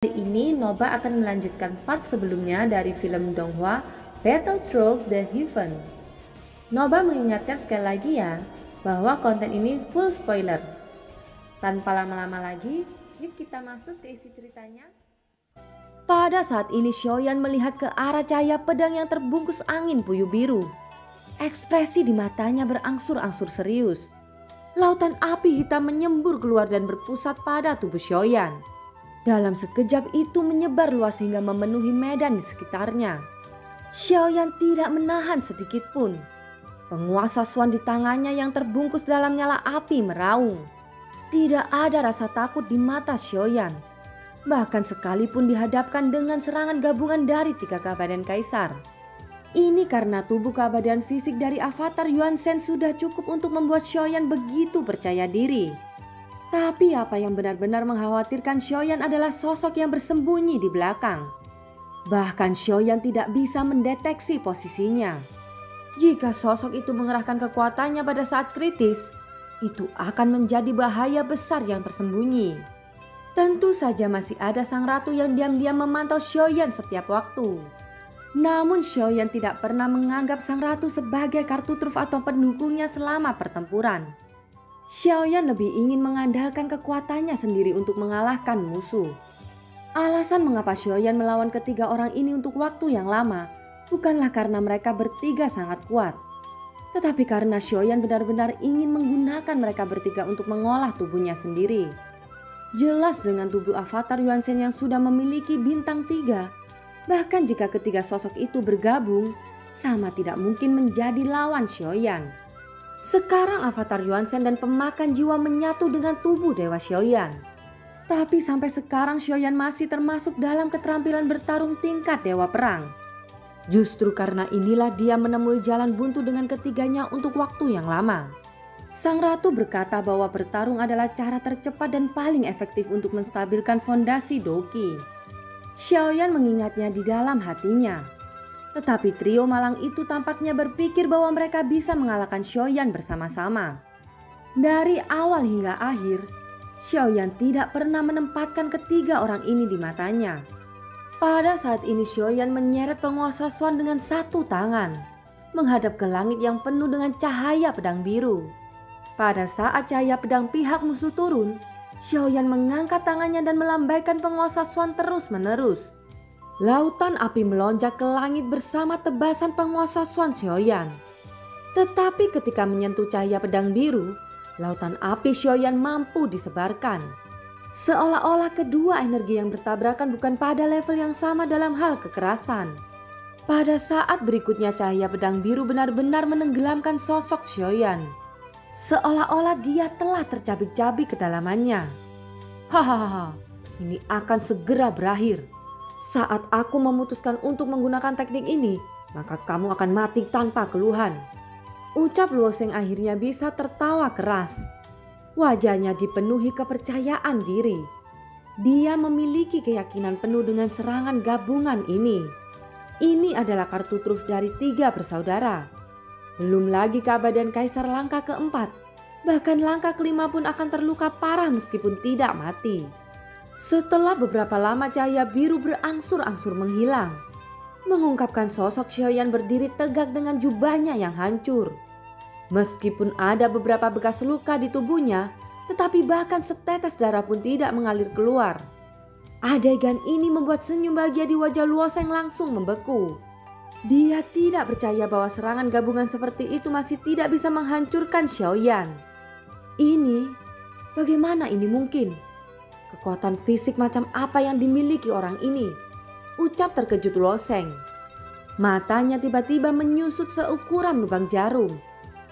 Kali ini Noba akan melanjutkan part sebelumnya dari film Donghua Battle Through the Heaven. Noba mengingatkan sekali lagi ya bahwa konten ini full spoiler. Tanpa lama-lama lagi, yuk kita masuk ke isi ceritanya. Pada saat ini Xiaoyan melihat ke arah cahaya pedang yang terbungkus angin puyuh biru. Ekspresi di matanya berangsur-angsur serius. Lautan api hitam menyembur keluar dan berpusat pada tubuh Xiaoyan. Dalam sekejap itu menyebar luas hingga memenuhi medan di sekitarnya. Xiaoyan tidak menahan sedikit pun. Penguasa Xuan di tangannya yang terbungkus dalam nyala api meraung. Tidak ada rasa takut di mata Xiaoyan. Bahkan sekalipun dihadapkan dengan serangan gabungan dari 3 keabadian kaisar. Ini karena tubuh keabadian fisik dari avatar Yuan Shen sudah cukup untuk membuat Xiaoyan begitu percaya diri. Tapi apa yang benar-benar mengkhawatirkan Xiaoyan adalah sosok yang bersembunyi di belakang. Bahkan Xiaoyan tidak bisa mendeteksi posisinya. Jika sosok itu mengerahkan kekuatannya pada saat kritis, itu akan menjadi bahaya besar yang tersembunyi. Tentu saja masih ada sang ratu yang diam-diam memantau Xiaoyan setiap waktu. Namun Xiaoyan tidak pernah menganggap sang ratu sebagai kartu truf atau pendukungnya selama pertempuran. Xiaoyan lebih ingin mengandalkan kekuatannya sendiri untuk mengalahkan musuh. Alasan mengapa Xiaoyan melawan ketiga orang ini untuk waktu yang lama bukanlah karena mereka bertiga sangat kuat, tetapi karena Xiaoyan benar-benar ingin menggunakan mereka bertiga untuk mengolah tubuhnya sendiri. Jelas dengan tubuh avatar Yuan Shen yang sudah memiliki bintang 3, bahkan jika ketiga sosok itu bergabung, sama tidak mungkin menjadi lawan Xiaoyan. Sekarang avatar Yuan Shen dan pemakan jiwa menyatu dengan tubuh Dewa Xiaoyan. Tapi sampai sekarang Xiaoyan masih termasuk dalam keterampilan bertarung tingkat Dewa Perang. Justru karena inilah dia menemui jalan buntu dengan ketiganya untuk waktu yang lama. Sang ratu berkata bahwa bertarung adalah cara tercepat dan paling efektif untuk menstabilkan fondasi Doqi. Xiaoyan mengingatnya di dalam hatinya. Tetapi trio malang itu tampaknya berpikir bahwa mereka bisa mengalahkan Xiaoyan bersama-sama. Dari awal hingga akhir, Xiaoyan tidak pernah menempatkan ketiga orang ini di matanya. Pada saat ini Xiaoyan menyeret penguasa Xuan dengan satu tangan, menghadap ke langit yang penuh dengan cahaya pedang biru. Pada saat cahaya pedang pihak musuh turun, Xiaoyan mengangkat tangannya dan melambaikan penguasa Xuan terus-menerus. Lautan api melonjak ke langit bersama tebasan penguasa Xuan Xiaoyan. Tetapi ketika menyentuh cahaya pedang biru, lautan api Xiaoyan mampu disebarkan. Seolah-olah kedua energi yang bertabrakan bukan pada level yang sama dalam hal kekerasan. Pada saat berikutnya cahaya pedang biru benar-benar menenggelamkan sosok Xiaoyan. Seolah-olah dia telah tercabik-cabik kedalamannya. Hahaha, ini akan segera berakhir. Saat aku memutuskan untuk menggunakan teknik ini, maka kamu akan mati tanpa keluhan. Ucap Luo Sheng akhirnya bisa tertawa keras. Wajahnya dipenuhi kepercayaan diri. Dia memiliki keyakinan penuh dengan serangan gabungan ini. Ini adalah kartu truf dari 3 bersaudara. Belum lagi keabadian kaisar langkah keempat. Bahkan langkah kelima pun akan terluka parah meskipun tidak mati. Setelah beberapa lama cahaya biru berangsur-angsur menghilang, mengungkapkan sosok Xiaoyan berdiri tegak dengan jubahnya yang hancur. Meskipun ada beberapa bekas luka di tubuhnya, tetapi bahkan setetes darah pun tidak mengalir keluar. Adegan ini membuat senyum bahagia di wajah Luo Sheng langsung membeku. Dia tidak percaya bahwa serangan gabungan seperti itu masih tidak bisa menghancurkan Xiaoyan. Bagaimana ini mungkin? Kekuatan fisik macam apa yang dimiliki orang ini? Ucap terkejut Luo Sheng. Matanya tiba-tiba menyusut seukuran lubang jarum.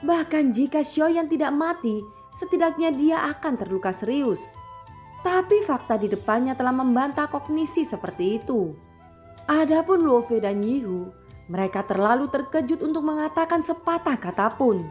Bahkan jika Xiaoyan tidak mati, setidaknya dia akan terluka serius. Tapi fakta di depannya telah membantah kognisi seperti itu. Adapun Luo Fei dan Yihu, mereka terlalu terkejut untuk mengatakan sepatah kata pun.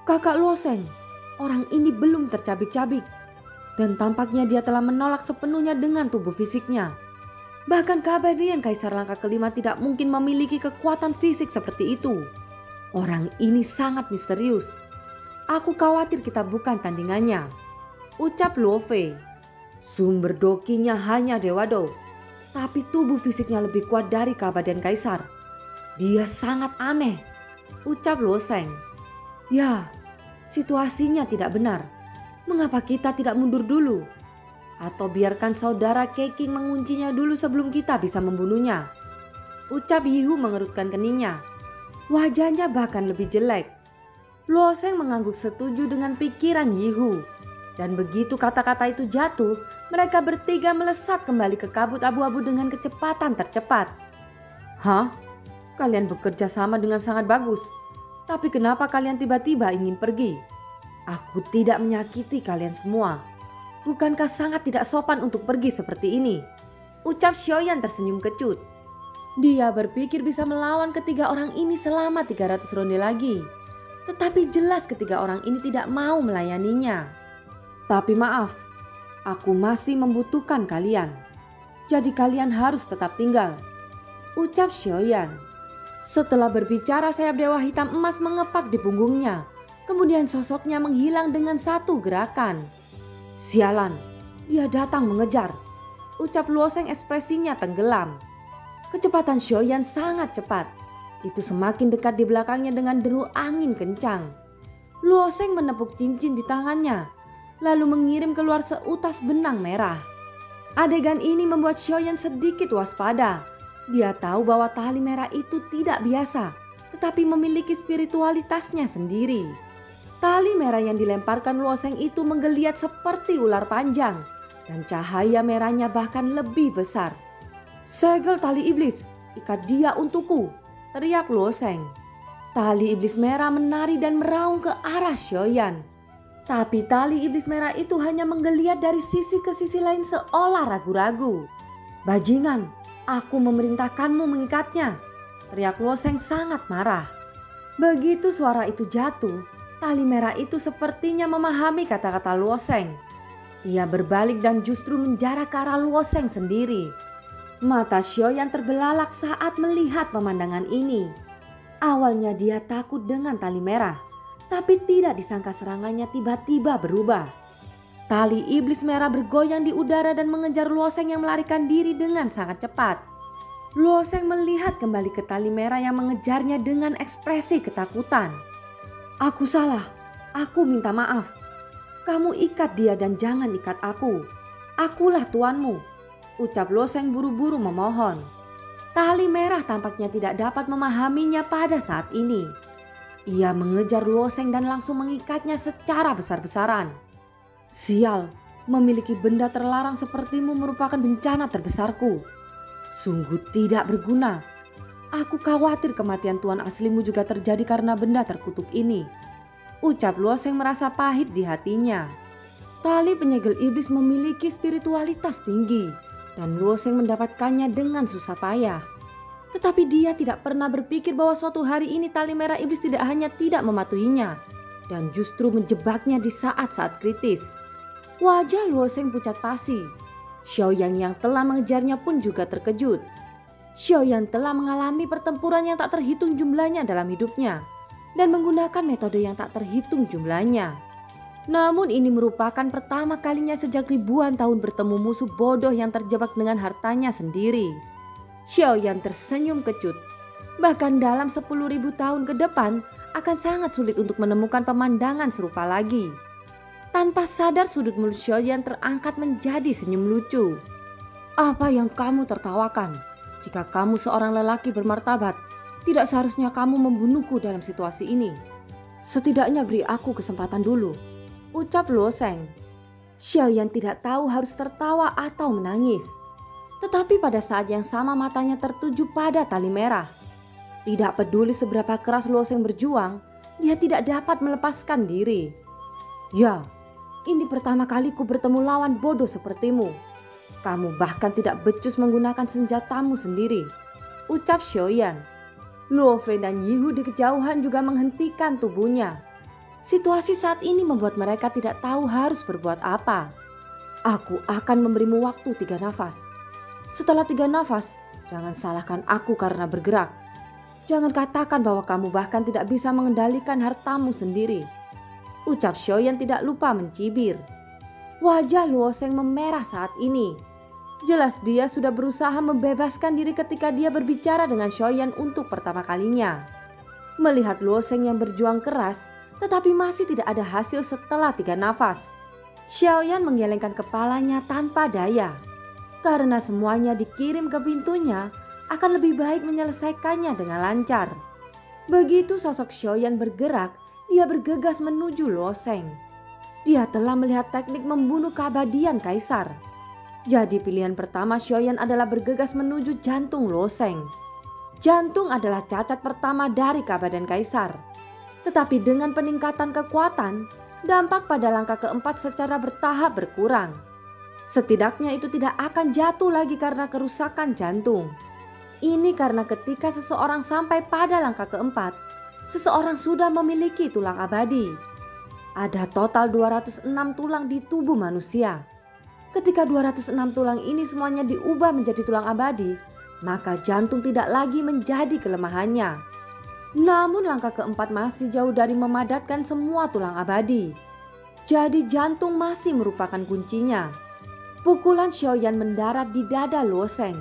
Kakak Luo Sheng, orang ini belum tercabik-cabik. Dan tampaknya dia telah menolak sepenuhnya dengan tubuh fisiknya. Bahkan keabadian kaisar langkah kelima tidak mungkin memiliki kekuatan fisik seperti itu. Orang ini sangat misterius. Aku khawatir kita bukan tandingannya. Ucap Luo Fei. Sumber dokinya hanya Dewa Do, tapi tubuh fisiknya lebih kuat dari keabadian Kaisar. Dia sangat aneh, ucap Luo Sheng. Ya, situasinya tidak benar. Mengapa kita tidak mundur dulu? Atau biarkan saudara Keking menguncinya dulu sebelum kita bisa membunuhnya, ucap Yihu mengerutkan keningnya. Wajahnya bahkan lebih jelek. Luo Sheng mengangguk setuju dengan pikiran Yihu. Dan begitu kata-kata itu jatuh, mereka bertiga melesat kembali ke kabut abu-abu dengan kecepatan tercepat. Hah? Kalian bekerja sama dengan sangat bagus. Tapi kenapa kalian tiba-tiba ingin pergi? Aku tidak menyakiti kalian semua. Bukankah sangat tidak sopan untuk pergi seperti ini? Ucap Xiaoyan tersenyum kecut. Dia berpikir bisa melawan ketiga orang ini selama 300 ronde lagi. Tetapi jelas ketiga orang ini tidak mau melayaninya. Tapi maaf, aku masih membutuhkan kalian. Jadi kalian harus tetap tinggal, ucap Xiaoyan. Setelah berbicara, sayap Dewa Hitam Emas mengepak di punggungnya. Kemudian sosoknya menghilang dengan satu gerakan. Sialan, dia datang mengejar, ucap Luo Sheng ekspresinya tenggelam. Kecepatan Xiaoyan sangat cepat. Itu semakin dekat di belakangnya dengan deru angin kencang. Luo Sheng menepuk cincin di tangannya, lalu mengirim keluar seutas benang merah. Adegan ini membuat Xiaoyan sedikit waspada. Dia tahu bahwa tali merah itu tidak biasa, tetapi memiliki spiritualitasnya sendiri. Tali merah yang dilemparkan Luo Sheng itu menggeliat seperti ular panjang, dan cahaya merahnya bahkan lebih besar. Segel tali iblis, ikat dia untukku, teriak Luo Sheng. Tali iblis merah menari dan meraung ke arah Xiaoyan. Tapi tali iblis merah itu hanya menggeliat dari sisi ke sisi lain seolah ragu-ragu. Bajingan, aku memerintahkanmu mengikatnya, teriak Luo Sheng sangat marah. Begitu suara itu jatuh, tali merah itu sepertinya memahami kata-kata Luo Sheng. Ia berbalik dan justru menjarah ke arah Luo Sheng sendiri. Mata Xiaoyan terbelalak saat melihat pemandangan ini. Awalnya dia takut dengan tali merah, tapi tidak disangka serangannya tiba-tiba berubah. Tali iblis merah bergoyang di udara dan mengejar Luo Sheng yang melarikan diri dengan sangat cepat. Luo Sheng melihat kembali ke tali merah yang mengejarnya dengan ekspresi ketakutan. Aku salah, aku minta maaf. Kamu ikat dia dan jangan ikat aku. Akulah tuanmu, ucap Luo Sheng buru-buru memohon. Tali merah tampaknya tidak dapat memahaminya pada saat ini. Ia mengejar Luo Sheng dan langsung mengikatnya secara besar-besaran. Sial, memiliki benda terlarang sepertimu merupakan bencana terbesarku. Sungguh tidak berguna. Aku khawatir kematian tuan aslimu juga terjadi karena benda terkutuk ini, ucap Luo Sheng merasa pahit di hatinya. Tali penyegel iblis memiliki spiritualitas tinggi dan Luo Sheng mendapatkannya dengan susah payah. Tetapi dia tidak pernah berpikir bahwa suatu hari ini tali merah iblis tidak hanya tidak mematuhinya, dan justru menjebaknya di saat-saat kritis. Wajah Luo Sheng pucat pasi. Xiaoyan yang telah mengejarnya pun juga terkejut. Xiaoyan telah mengalami pertempuran yang tak terhitung jumlahnya dalam hidupnya, dan menggunakan metode yang tak terhitung jumlahnya. Namun ini merupakan pertama kalinya sejak ribuan tahun bertemu musuh bodoh yang terjebak dengan hartanya sendiri. Xiaoyan tersenyum kecut. Bahkan dalam 10.000 tahun ke depan akan sangat sulit untuk menemukan pemandangan serupa lagi. Tanpa sadar sudut mulut Xiaoyan terangkat menjadi senyum lucu. Apa yang kamu tertawakan? Jika kamu seorang lelaki bermartabat, tidak seharusnya kamu membunuhku dalam situasi ini. Setidaknya beri aku kesempatan dulu, ucap Luo Sheng. Xiaoyan tidak tahu harus tertawa atau menangis. Tetapi pada saat yang sama matanya tertuju pada tali merah. Tidak peduli seberapa keras Luo Sheng berjuang, dia tidak dapat melepaskan diri. Ya, ini pertama kaliku bertemu lawan bodoh sepertimu. Kamu bahkan tidak becus menggunakan senjatamu sendiri, ucap Xiaoyan. Luo Fei dan Yihu di kejauhan juga menghentikan tubuhnya. Situasi saat ini membuat mereka tidak tahu harus berbuat apa. Aku akan memberimu waktu 3 nafas. Setelah 3 nafas, jangan salahkan aku karena bergerak. Jangan katakan bahwa kamu bahkan tidak bisa mengendalikan hartamu sendiri, ucap Xiaoyan tidak lupa mencibir. Wajah Luo Sheng memerah saat ini. Jelas dia sudah berusaha membebaskan diri ketika dia berbicara dengan Xiaoyan untuk pertama kalinya. Melihat Luo Sheng yang berjuang keras, tetapi masih tidak ada hasil setelah 3 nafas. Xiaoyan menggelengkan kepalanya tanpa daya. Karena semuanya dikirim ke pintunya, akan lebih baik menyelesaikannya dengan lancar. Begitu sosok Xiaoyan bergerak, dia bergegas menuju Luo Sheng. Dia telah melihat teknik membunuh keabadian kaisar. Jadi pilihan pertama Xiaoyan adalah bergegas menuju jantung Luo Sheng. Jantung adalah cacat pertama dari keabadian kaisar. Tetapi dengan peningkatan kekuatan, dampak pada langkah keempat secara bertahap berkurang. Setidaknya itu tidak akan jatuh lagi karena kerusakan jantung. Ini karena ketika seseorang sampai pada langkah keempat, seseorang sudah memiliki tulang abadi. Ada total 206 tulang di tubuh manusia. Ketika 206 tulang ini semuanya diubah menjadi tulang abadi, maka jantung tidak lagi menjadi kelemahannya. Namun langkah keempat masih jauh dari memadatkan semua tulang abadi. Jadi jantung masih merupakan kuncinya. Pukulan Xiaoyan mendarat di dada Luo Sheng.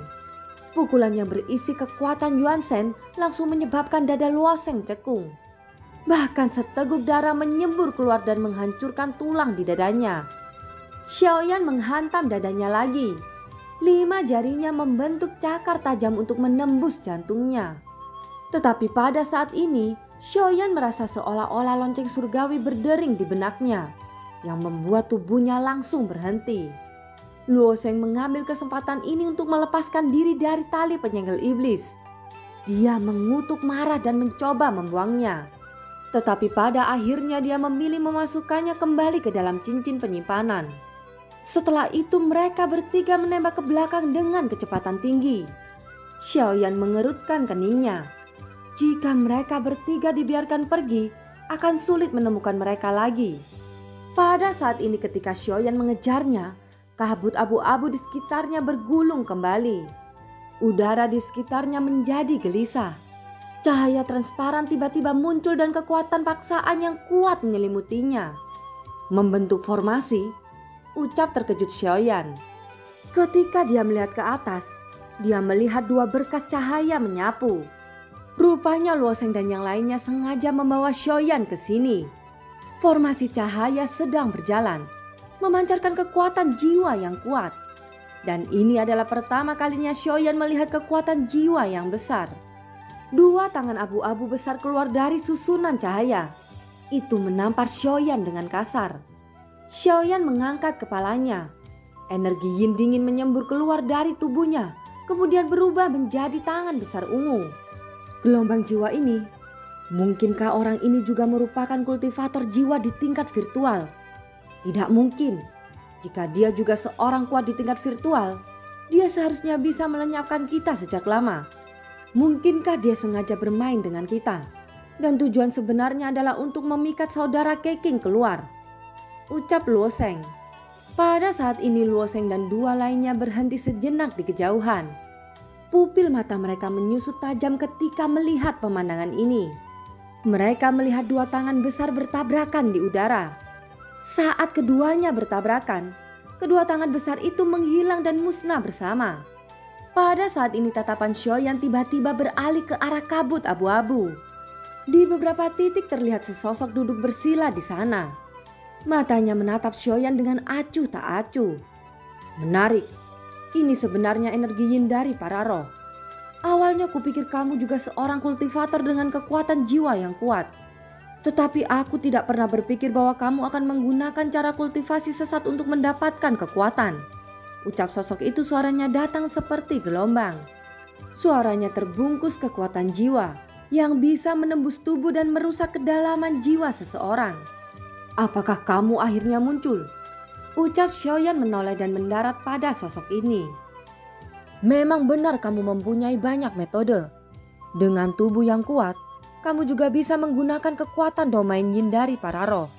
Pukulan yang berisi kekuatan Yuan Shen langsung menyebabkan dada Luo Sheng cekung. Bahkan seteguk darah menyembur keluar dan menghancurkan tulang di dadanya. Xiaoyan menghantam dadanya lagi. 5 jarinya membentuk cakar tajam untuk menembus jantungnya. Tetapi pada saat ini, Xiaoyan merasa seolah-olah lonceng surgawi berdering di benaknya, yang membuat tubuhnya langsung berhenti. Luo Sheng mengambil kesempatan ini untuk melepaskan diri dari tali penyenggel iblis. Dia mengutuk marah dan mencoba membuangnya. Tetapi pada akhirnya dia memilih memasukkannya kembali ke dalam cincin penyimpanan. Setelah itu mereka bertiga menembak ke belakang dengan kecepatan tinggi. Xiaoyan mengerutkan keningnya. Jika mereka bertiga dibiarkan pergi, akan sulit menemukan mereka lagi. Pada saat ini ketika Xiaoyan mengejarnya, kabut abu-abu di sekitarnya bergulung kembali. Udara di sekitarnya menjadi gelisah. Cahaya transparan tiba-tiba muncul dan kekuatan paksaan yang kuat menyelimutinya. Membentuk formasi, ucap terkejut Xiaoyan. Ketika dia melihat ke atas, dia melihat 2 berkas cahaya menyapu. Rupanya Luo Sheng dan yang lainnya sengaja membawa Xiaoyan ke sini. Formasi cahaya sedang berjalan, memancarkan kekuatan jiwa yang kuat. Dan ini adalah pertama kalinya Xiaoyan melihat kekuatan jiwa yang besar. 2 tangan abu-abu besar keluar dari susunan cahaya. Itu menampar Xiaoyan dengan kasar. Xiaoyan mengangkat kepalanya. Energi yin dingin menyembur keluar dari tubuhnya, kemudian berubah menjadi tangan besar ungu. Gelombang jiwa ini, mungkinkah orang ini juga merupakan kultivator jiwa di tingkat virtual? Tidak mungkin. Jika dia juga seorang kuat di tingkat virtual, dia seharusnya bisa melenyapkan kita sejak lama. Mungkinkah dia sengaja bermain dengan kita? Dan tujuan sebenarnya adalah untuk memikat saudara Keqing keluar, ucap Luo Sheng. Pada saat ini Luo Sheng dan 2 lainnya berhenti sejenak di kejauhan. Pupil mata mereka menyusut tajam ketika melihat pemandangan ini. Mereka melihat 2 tangan besar bertabrakan di udara. Saat keduanya bertabrakan, kedua tangan besar itu menghilang dan musnah bersama. Pada saat ini tatapan Xiaoyan tiba-tiba beralih ke arah kabut abu-abu. Di beberapa titik terlihat sesosok duduk bersila di sana. Matanya menatap Xiaoyan dengan acuh tak acuh. Menarik, ini sebenarnya energi yin dari para roh. Awalnya kupikir kamu juga seorang kultivator dengan kekuatan jiwa yang kuat. Tetapi aku tidak pernah berpikir bahwa kamu akan menggunakan cara kultivasi sesat untuk mendapatkan kekuatan. Ucap sosok itu, suaranya datang seperti gelombang. Suaranya terbungkus kekuatan jiwa yang bisa menembus tubuh dan merusak kedalaman jiwa seseorang. Apakah kamu akhirnya muncul? Ucap Xiaoyan menoleh dan mendarat pada sosok ini. Memang benar kamu mempunyai banyak metode. Dengan tubuh yang kuat, kamu juga bisa menggunakan kekuatan domain yin dari para roh.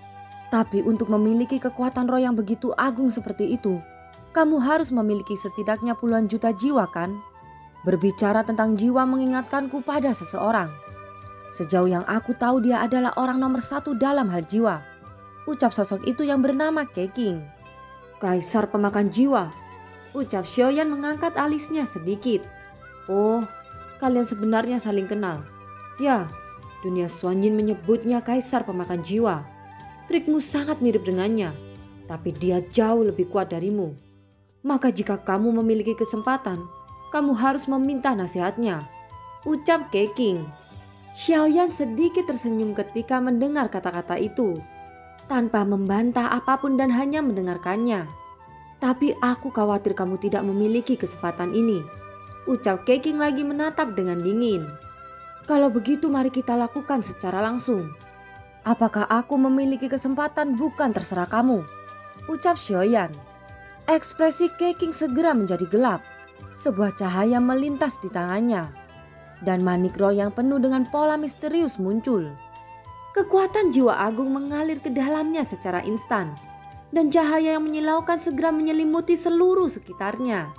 Tapi untuk memiliki kekuatan roh yang begitu agung seperti itu, kamu harus memiliki setidaknya puluhan juta jiwa kan? Berbicara tentang jiwa mengingatkanku pada seseorang. Sejauh yang aku tahu dia adalah orang nomor 1 dalam hal jiwa. Ucap sosok itu yang bernama Keqing. Kaisar pemakan jiwa, ucap Xiaoyan mengangkat alisnya sedikit. Oh, kalian sebenarnya saling kenal. Ya, dunia Xuanyin menyebutnya kaisar pemakan jiwa. Trikmu sangat mirip dengannya, tapi dia jauh lebih kuat darimu. Maka jika kamu memiliki kesempatan, kamu harus meminta nasihatnya, ucap Keqing. Xiaoyan sedikit tersenyum ketika mendengar kata-kata itu, tanpa membantah apapun dan hanya mendengarkannya. Tapi aku khawatir kamu tidak memiliki kesempatan ini, ucap Keqing lagi menatap dengan dingin. Kalau begitu mari kita lakukan secara langsung. Apakah aku memiliki kesempatan bukan terserah kamu, ucap Xiaoyan. Ekspresi Keqing segera menjadi gelap. Sebuah cahaya melintas di tangannya, dan manik roh yang penuh dengan pola misterius muncul. Kekuatan jiwa agung mengalir ke dalamnya secara instan, dan cahaya yang menyilaukan segera menyelimuti seluruh sekitarnya.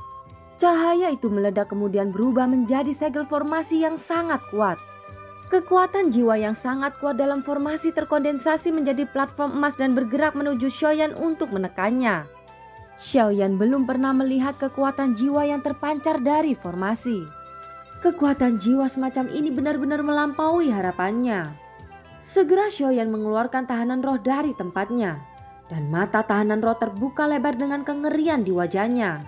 Cahaya itu meledak kemudian berubah menjadi segel formasi yang sangat kuat. Kekuatan jiwa yang sangat kuat dalam formasi terkondensasi menjadi platform emas dan bergerak menuju Xiaoyan untuk menekannya. Xiaoyan belum pernah melihat kekuatan jiwa yang terpancar dari formasi. Kekuatan jiwa semacam ini benar-benar melampaui harapannya. Segera Xiaoyan mengeluarkan tahanan roh dari tempatnya, dan mata tahanan roh terbuka lebar dengan kengerian di wajahnya.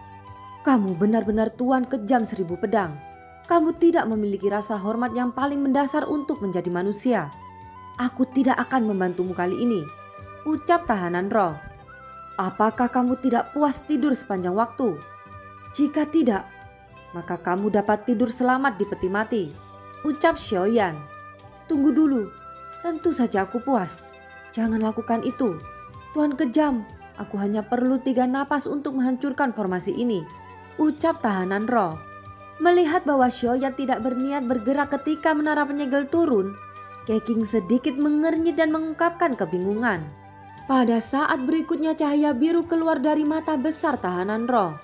Kamu benar-benar tuan kejam 1000 pedang. Kamu tidak memiliki rasa hormat yang paling mendasar untuk menjadi manusia. Aku tidak akan membantumu kali ini, ucap tahanan roh. Apakah kamu tidak puas tidur sepanjang waktu? Jika tidak, maka kamu dapat tidur selamat di peti mati, ucap Xiaoyan. Tunggu dulu. Tentu saja aku puas. Jangan lakukan itu. Tuan kejam, aku hanya perlu 3 napas untuk menghancurkan formasi ini, ucap tahanan roh. Melihat bahwa Xiaoyan tidak berniat bergerak ketika menara penyegel turun, Keqing sedikit mengernyit dan mengungkapkan kebingungan. Pada saat berikutnya cahaya biru keluar dari mata besar tahanan roh,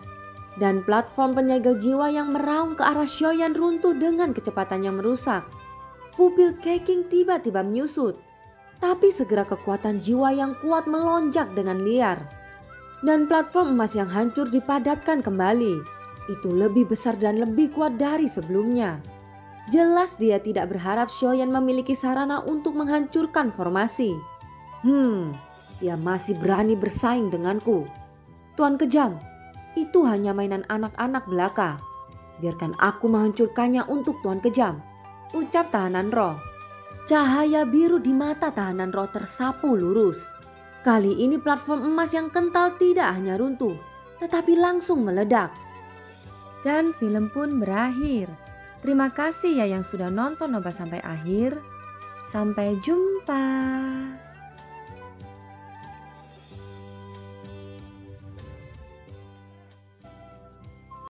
dan platform penyegel jiwa yang meraung ke arah Xiaoyan runtuh dengan kecepatan yang merusak. Pupil Keqing tiba-tiba menyusut, tapi segera kekuatan jiwa yang kuat melonjak dengan liar. Dan platform emas yang hancur dipadatkan kembali. Itu lebih besar dan lebih kuat dari sebelumnya. Jelas dia tidak berharap Xiaoyan memiliki sarana untuk menghancurkan formasi. Dia masih berani bersaing denganku. Tuan kejam, itu hanya mainan anak-anak belaka. Biarkan aku menghancurkannya untuk Tuan kejam, ucap tahanan roh. Cahaya biru di mata tahanan roh tersapu lurus. Kali ini platform emas yang kental tidak hanya runtuh, tetapi langsung meledak. Dan film pun berakhir. Terima kasih ya yang sudah nonton Nova sampai akhir. Sampai jumpa.